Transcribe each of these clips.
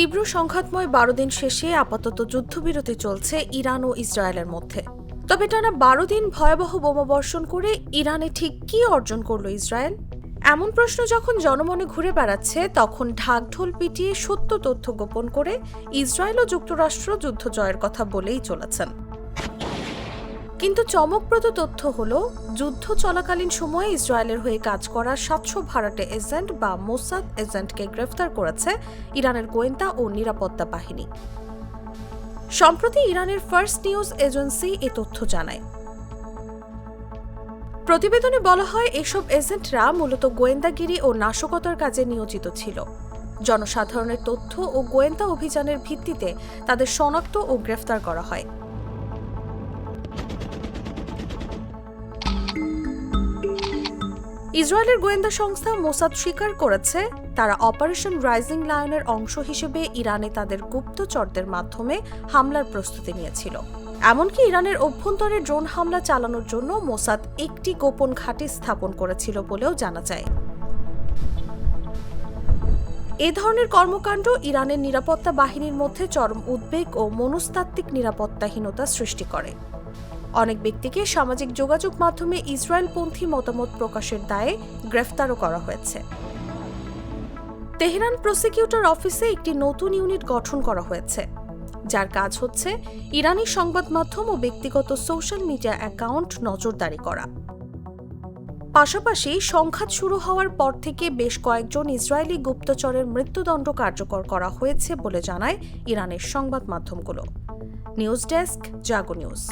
তীব্র সংঘাতময় ১২ দিন শেষে আপাতত যুদ্ধবিরতি চলছে ইরান ও ইসরায়েলের মধ্যে। তবে টানা ১২ দিন ভয়াবহ বোমাবর্ষণ করে ইরানে ঠিক কী অর্জন করল ইসরায়েল? এমন প্রশ্ন যখন জনমনে ঘুরে বেড়াচ্ছে, তখন ঢাকঢোল পিটিয়ে সত্য তথ্য গোপন করে ইসরায়েল ও যুক্তরাষ্ট্র যুদ্ধ জয়ের কথা বলেই চলেছেন। কিন্তু চমকপ্রদ তথ্য হল, যুদ্ধ চলাকালীন সময়ে ইসরায়েলের হয়ে কাজ করা ৭০০ ভাড়াটে এজেন্ট বা মোসাদ এজেন্টকে গ্রেফতার করেছে ইরানের গোয়েন্দা ও নিরাপত্তা বাহিনী। সম্প্রতি ইরানের ফার্স্ট নিউজ এজেন্সি এ তথ্য জানায়। প্রতিবেদনে বলা হয়, এসব এজেন্টরা মূলত গোয়েন্দাগিরি ও নাশকতার কাজে নিয়োজিত ছিল। জনসাধারণের তথ্য ও গোয়েন্দা অভিযানের ভিত্তিতে তাদের শনাক্ত ও গ্রেফতার করা হয়। ইসরায়েলের গোয়েন্দা সংস্থা মোসাদ স্বীকার করেছে, তারা অপারেশন রাইজিং লায়নের অংশ হিসেবে ইরানে তাদের গুপ্তচরদের মাধ্যমে হামলার প্রস্তুতি নিয়েছিল। এমনকি ইরানের অভ্যন্তরে ড্রোন হামলা চালানোর জন্য মোসাদ একটি গোপন ঘাঁটি স্থাপন করেছিল বলেও জানা যায়। এ ধরনের কর্মকাণ্ড ইরানের নিরাপত্তা বাহিনীর মধ্যে চরম উদ্বেগ ও মনস্তাত্ত্বিক নিরাপত্তাহীনতা সৃষ্টি করে। অনেক ব্যক্তিকে সামাজিক যোগাযোগ মাধ্যমে ইসরায়েলপন্থী মতামত প্রকাশের দায়ে গ্রেফতারও করা হয়েছে। তেহরান প্রসিকিউটর অফিসে একটি নতুন ইউনিট গঠন করা হয়েছে, যার কাজ হচ্ছে ইরানি সংবাদ মাধ্যম ও ব্যক্তিগত সোশ্যাল মিডিয়া অ্যাকাউন্ট নজরদারি করা। পাশাপাশি সংঘাত শুরু হওয়ার পর থেকে বেশ কয়েকজন ইসরায়েলি গুপ্তচরের মৃত্যুদণ্ড কার্যকর করা হয়েছে বলে জানায় ইরানের সংবাদ মাধ্যমগুলো। News desk, Jago news.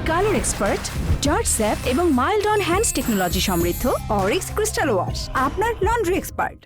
Colour expert, জর্জ স্যাপ এবং মাইল্ড অন হ্যান্ডস টেকনোলজি সমৃদ্ধ অরিক্স ক্রিস্টাল ওয়াশ আপনার লন্ড্রি এক্সপার্ট।